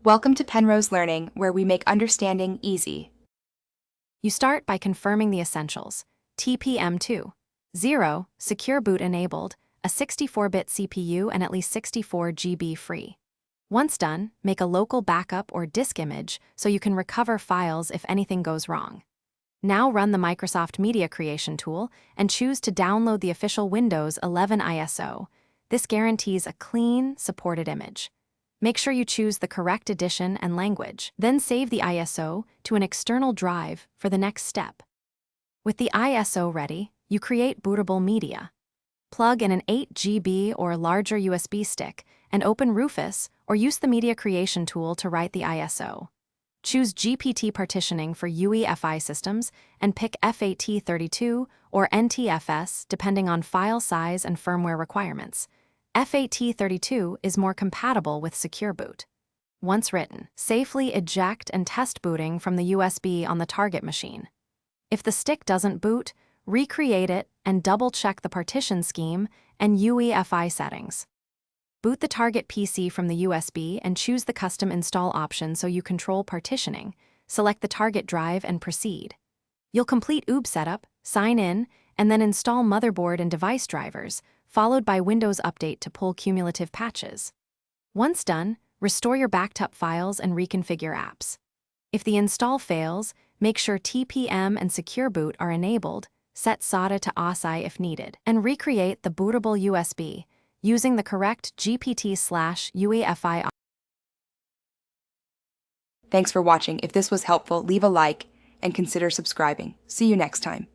Welcome to Penrose Learning, where we make understanding easy. You start by confirming the essentials. TPM2. 0. Secure boot enabled, a 64-bit CPU and at least 64 GB free. Once done, make a local backup or disk image so you can recover files if anything goes wrong. Now run the Microsoft Media Creation tool and choose to download the official Windows 11 ISO. This guarantees a clean, supported image. Make sure you choose the correct edition and language. Then save the ISO to an external drive for the next step. With the ISO ready, you create bootable media. Plug in an 8 GB or larger USB stick and open Rufus or use the Media Creation tool to write the ISO. Choose GPT partitioning for UEFI systems and pick FAT32 or NTFS depending on file size and firmware requirements. FAT32 is more compatible with Secure Boot. Once written, safely eject and test booting from the USB on the target machine. If the stick doesn't boot, recreate it and double-check the partition scheme and UEFI settings. Boot the target PC from the USB and choose the custom install option so you control partitioning. Select the target drive and proceed. You'll complete OOB setup, sign in, and then install motherboard and device drivers, followed by Windows Update to pull cumulative patches. Once done, restore your backed up files and reconfigure apps. If the install fails, make sure TPM and Secure Boot are enabled, set SATA to ASI if needed, and recreate the bootable USB using the correct GPT/UEFI. Thanks for watching. If this was helpful, leave a like and consider subscribing. See you next time.